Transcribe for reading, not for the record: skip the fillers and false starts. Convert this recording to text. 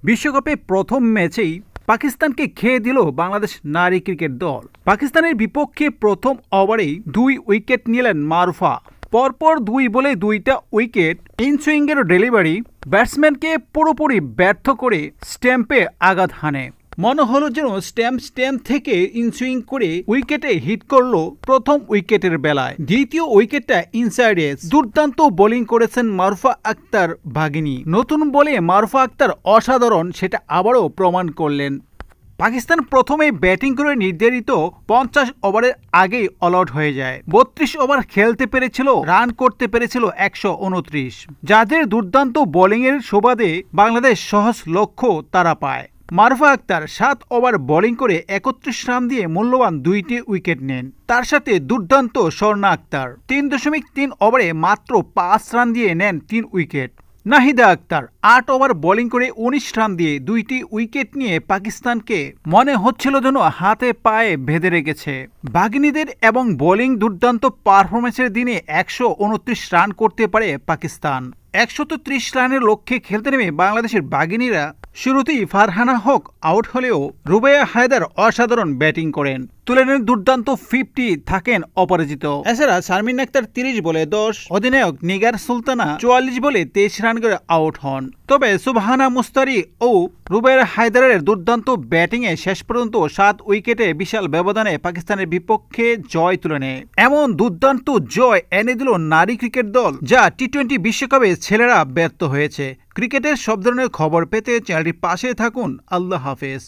বিশ্বকাপে প্রথম ম্যাচেই পাকিস্তানকে খেয়ে দিল বাংলাদেশ নারী ক্রিকেট দল। পাকিস্তানের বিপক্ষে প্রথম ওভারেই 2 উইকেট নিলেন মারুফা। পরপর 2 বলে 2টা উইকেট। ইনসুইংয়ের ডেলিভারি ব্যাটসম্যানকে পুরোপুরি ব্যর্থ করে স্ট্যাম্পে আঘাত হানে। মনে হলো যেন স্ট্যাম্প থেকে ইনসুইং করে উইকেটে হিট করলো প্রথম উইকেটের বেলায়। দ্বিতীয় উইকেটটা ইনসাইড এজ। দুর্দান্ত বোলিং করেছেন মারুফা আক্তার ভাগিনী। নতুন বলে মারুফা আক্তার অসাধারণ, সেটা আবারও প্রমাণ করলেন। পাকিস্তান প্রথমে ব্যাটিং করে নির্ধারিত 50 ওভারের আগেই অল আউট হয়ে যায়। 32 ওভার খেলতে পেরেছিল, রান করতে পেরেছিল 129। যাদের দুর্দান্ত বোলিংয়ের সুবাদে বাংলাদেশ সহজ লক্ষ্য তারা পায়। মারুফা আক্তার 7 ওভার বোলিং করে 31 রান দিয়ে মূল্যবান 2টি উইকেট নেন। তার সাথে দুর্দান্ত স্বর্ণা আক্তার 3.3 ওভারে মাত্র 5 রান দিয়ে নেন 3 wicket. Nahida Akter 8 over bowling করে 19 রান দিয়ে 2টি উইকেট নিয়ে পাকিস্তানকে মনে হচ্ছিল যেন হাতে পায়ে বেঁধে রেখেছে। বাগিনীদের এবং বোলিং দুর্দান্ত পারফরমেন্সের দিনে 129 রান করতে পারে পাকিস্তান। 130 রানের লক্ষ্যে খেলতে নেমে বাংলাদেশের বাগিনীরা শুরুতেই ফারহানা হক আউট হলেও রুবাইয়া হায়দার অসাধারণ ব্যাটিং করেন। তুলে নেন দুর্দান্ত 50, থাকেন অপরাজিত। এছাড়া শারমিন আক্তার 30 বলে 10, অধিনায়ক নিগার সুলতানা 44 বলে 23 রান করে আউট হন। তবে সুবহানা মুস্তারি ও রুবাইয়া হায়দারের দুর্দান্ত ব্যাটিংয়ে শেষ পর্যন্ত 7 উইকেটে বিশাল ব্যবধানে পাকিস্তানের বিপক্ষে জয় তুলে নেয়। এমন দুর্দান্ত জয় এনে দিল নারী ক্রিকেট দল, যা টি-20 বিশ্বকাপে ছেলেরা ব্যর্থ হয়েছে। ক্রিকেটের সব ধরনের খবর পেতে চ্যানেলটির পাশে থাকুন। আল্লাহ হাফেজ।